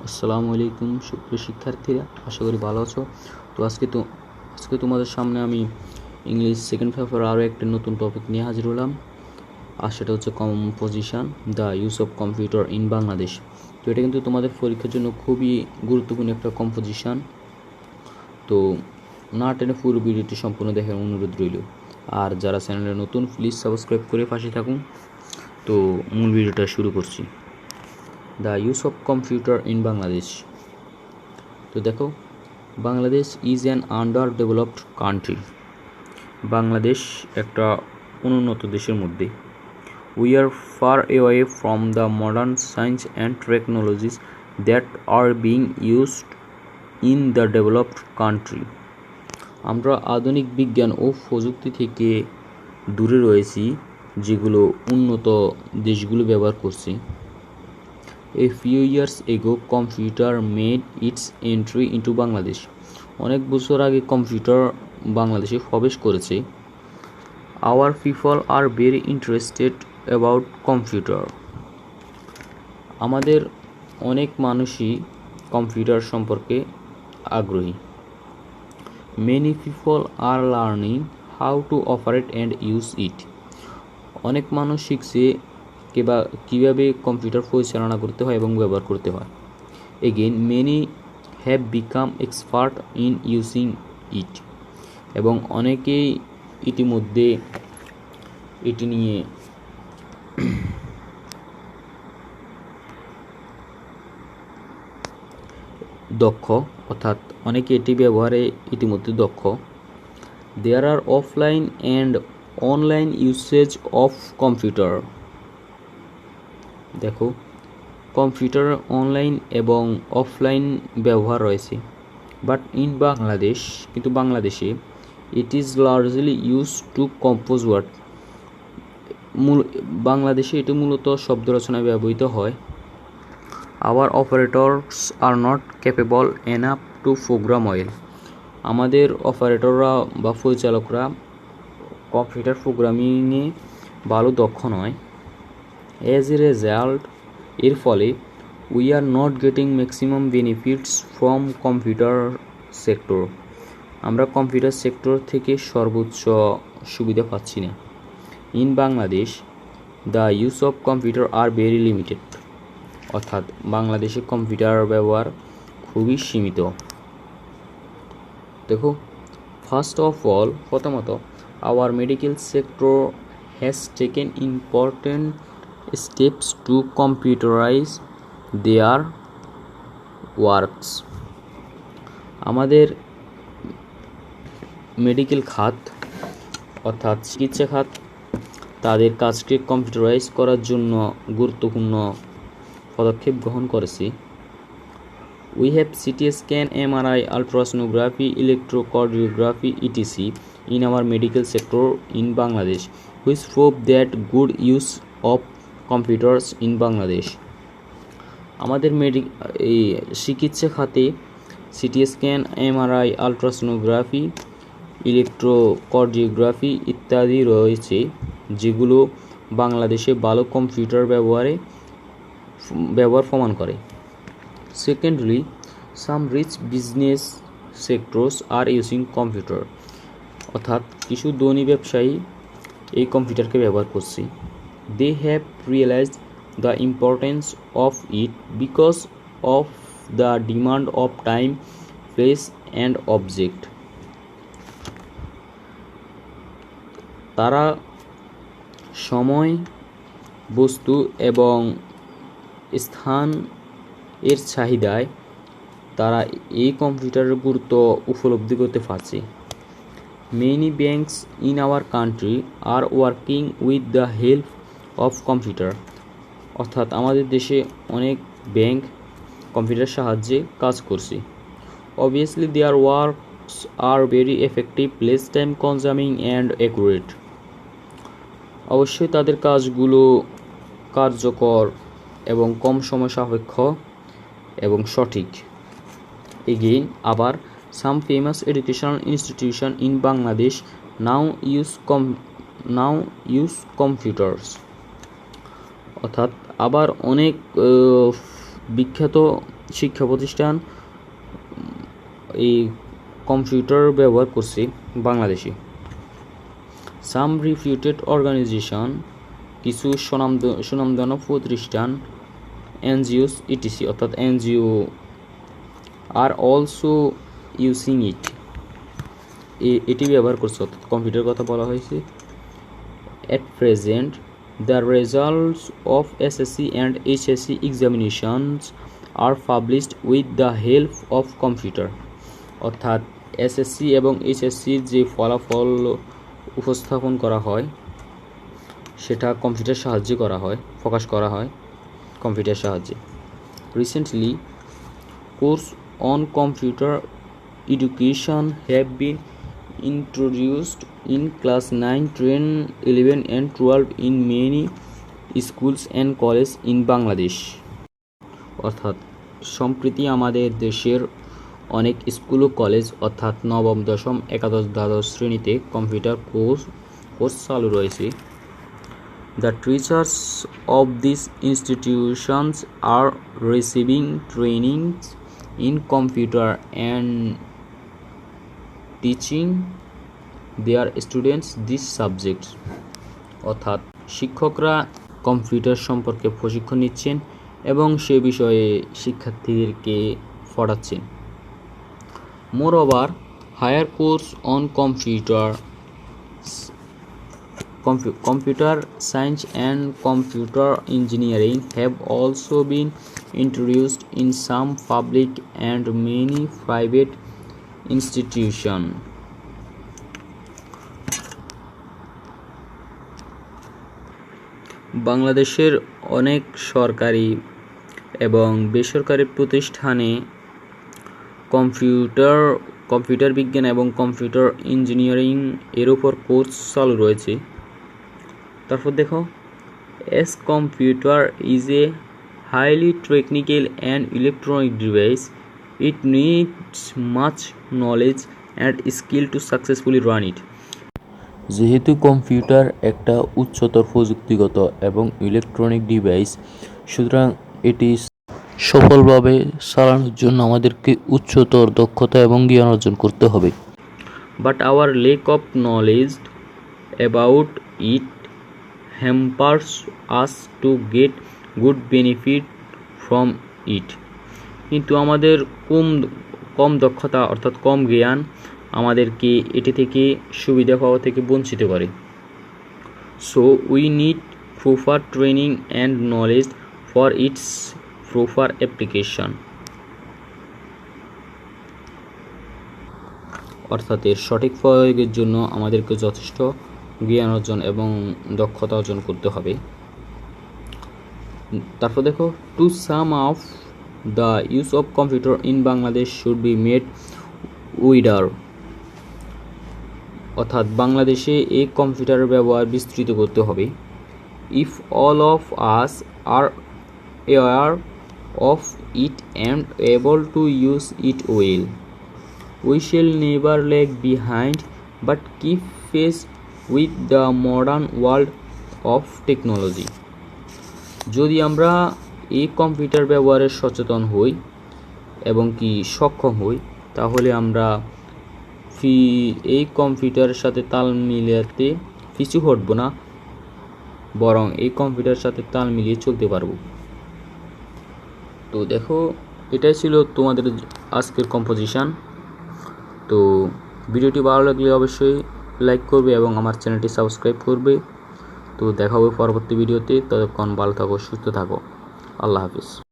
আসসালামু আলাইকুম সুপ্রিয় শিক্ষার্থীরা, আশা করি ভালো আছো। তো আজকে তোমাদের সামনে আমি ইংলিশ সেকেন্ড পেপার আরও একটা নতুন টপিক নিয়ে হাজির হলাম, আর সেটা হচ্ছে composition, the use of computer in Bangladesh. তো এটা কিন্তু তোমাদের পরীক্ষার জন্য খুবই গুরুত্বপূর্ণ একটা কম্পোজিশন। তো না টেনে পুরো ভিডিওটি সম্পূর্ণ দেখার অনুরোধ রইল। আর যারা চ্যানেলে নতুন, প্লিজ সাবস্ক্রাইব করে পাশে থাকুন। তো মূল ভিডিওটা শুরু করছি। The use of computer in Bangladesh. তো দেখো, Bangladesh is an under developed country. Bangladesh একটা অনুন্নত দেশের মধ্যে। We are far away from the modern science and technologies that are being used in the developed country. আমরা আধুনিক বিজ্ঞান ও প্রযুক্তি থেকে দূরে রয়েছি, যেগুলো উন্নত দেশগুলো ব্যবহার করছে। A few years ago, computer made its entry into Bangladesh. অনেক বছর আগে কম্পিউটার বাংলাদেশে প্রবেশ করেছে। Our people are very interested about computer. আমাদের অনেক মানুষই কম্পিউটার সম্পর্কে আগ্রহী। Many people are learning how to operate and use it. অনেক মানুষ শিখছে কীভাবে কম্পিউটার পরিচালনা করতে হয় এবং ব্যবহার করতে হয়। Again many have become expert in using it. এবং অনেকেই ইতিমধ্যে এটি নিয়ে দক্ষ, অর্থাৎ অনেকে এটি ব্যবহারে ইতিমধ্যে দক্ষ। There are offline and online usage of computer. দেখো, কম্পিউটার অনলাইন এবং অফলাইন ব্যবহার রয়েছে। বাট ইন বাংলাদেশ, কিন্তু বাংলাদেশে it is largely use to compose word. বাংলাদেশে এটি মূলত শব্দ রচনায় ব্যবহৃত হয়। Our operators are not capable enough to program well. আমাদের অপারেটররা বা পরিচালকরা কম্পিউটার প্রোগ্রামিংয়ে ভালো দক্ষ নয়। অ্যাজ এ রেজাল্ট, এর ফলে we are not getting maximum benefits from computer sector. আমরা কম্পিউটার সেক্টর থেকে সর্বোচ্চ সুবিধা পাচ্ছি না। In Bangladesh, the use of computer are very limited. অর্থাৎ বাংলাদেশে কম্পিউটার ব্যবহার খুবই সীমিত। দেখো, ফার্স্ট অফ অল, প্রথমত, our medical sector has taken important steps to computerize their works. আমাদের মেডিকেল খাত, অর্থাৎ চিকিৎসা খাত, তাদের কাজকে কম্পিউটারাইজ করার জন্য গুরুত্বপূর্ণ পদক্ষেপ গ্রহণ করেছে। We have city scan, MRI, ultrasonography, electrocardiography etc in our medical sector in Bangladesh, which prove that good use of computers in Bangladesh. আমাদের চিকিৎসা খাতে CT scan, MRI, ultrasonography, electrocardiography ইত্যাদি রয়েছে, যেগুলো বাংলাদেশে ভালো কম্পিউটার ব্যবহার প্রমাণ করে। Secondly, some rich business sectors are using computer. অর্থাৎ কিছু ধনী ব্যবসায়ী এই কম্পিউটারকে ব্যবহার করছে। They have realized the importance of it because of the demand of time, place and object. তারা সময়, বস্তু এবং স্থান এর চাহিদায় তারা এই কম্পিউটারের গুরুত্ব উপলব্ধি করতে পারছে। Many banks in our country are working with the help of computer. অর্থাৎ আমাদের দেশে অনেক ব্যাংক কম্পিউটার সাহায্যে কাজ করছে। Obviously their works are very effective, less time consuming and accurate. অবশ্যই তাদের কাজগুলো কার্যকর এবং কম সময় সাপেক্ষ এবং সঠিক। এগেইন, আবার some famous educational institution in Bangladesh now use computers. অর্থাৎ আবার অনেক বিখ্যাত শিক্ষা প্রতিষ্ঠান এই কম্পিউটার ব্যবহার করছে বাংলাদেশে। সাম রিপিউটেড অর্গানাইজেশন, কিছু সুনামধন্য প্রতিষ্ঠান, এনজিওস ইটিসি অর্থাৎ NGO are also using it, এটি ব্যবহার করছে অর্থাৎ কম্পিউটার কথা বলা হয়েছে। At present, the results of SSC and HSC examinations are published with the help of computer, অর্থাৎ এসএসসি এবং এইচএসসির যে ফলাফল উপস্থাপন করা হয় সেটা কম্পিউটার সাহায্যে করা হয়, প্রকাশ করা হয় কম্পিউটার সাহায্যে। Recently, course on computer education have been introduced in class 9, 10, 11 and 12 in many schools and colleges in Bangladesh, অর্থাৎ সম্প্রতি আমাদের দেশের অনেক স্কুল ও কলেজ অর্থাৎ নবম, দশম, একাদশ, দ্বাদশ শ্রেণীতে কম্পিউটার কোর্স চালু রয়েছে। The teachers of these institutions are receiving trainings in computer and teaching their students these subjects, অর্থাৎ শিক্ষকরা কম্পিউটার সম্পর্কে প্রশিক্ষণ নিচ্ছেন এবং সে বিষয়ে শিক্ষার্থীদেরকে পড়াচ্ছেন। Moreover, higher course on computer science and computer engineering have also been introduced in some public and many private institutions. বাংলাদেশের অনেক সরকারি এবং বেসরকারি প্রতিষ্ঠানে কম্পিউটার বিজ্ঞান এবং কম্পিউটার ইঞ্জিনিয়ারিং এর উপর কোর্স চালু রয়েছে। তারপর দেখো, as computer is a highly technical and electronic device, it needs much knowledge and skill to successfully run it. যেহেতু কম্পিউটার একটা উচ্চতর প্রযুক্তিগত এবং ইলেকট্রনিক ডিভাইস, সুতরাং এটি সফলভাবে চালানোর জন্য আমাদেরকে উচ্চতর দক্ষতা এবং জ্ঞান অর্জন করতে হবে। But our lack of knowledge about it hampers us to get good benefit from it. কিন্তু আমাদের কম দক্ষতা অর্থাৎ কম জ্ঞান আমাদেরকে এটি থেকে সুবিধা পাওয়া থেকে বঞ্চিত করে। So we need proper training and knowledge for its proper application, অর্থাৎ এর সঠিক প্রয়োগের জন্য আমাদেরকে যথেষ্ট জ্ঞান অর্জন এবং দক্ষতা অর্জন করতে হবে। তারপর দেখো, to some of the use of computer in Bangladesh should be made wider, অর্থাৎ বাংলাদেশে এই কম্পিউটারের ব্যবহার বিস্তৃত করতে হবে। If all of us are aware of it and able to use it well, we shall never lag behind but keep pace with the modern world of technology. যদি আমরা এই কম্পিউটার ব্যবহারে সচেতন হই এবং কি সক্ষম হই, তাহলে আমরা এই কম্পিউটারের সাথে তাল মিলাতে পিছু হটব না, বরং এই কম্পিউটারের সাথে তাল মিলিয়ে চলতে পারবো। তো দেখো, এটাই ছিল তোমাদের আজকের কম্পোজিশন। তো ভিডিওটি ভালো লাগলে অবশ্যই লাইক করবে এবং আমার চ্যানেলটি সাবস্ক্রাইব করবে। তো দেখা হবে পরবর্তী ভিডিওতে। ততক্ষণ ভালো থাকো, সুস্থ থাকো। আল্লাহ হাফিজ।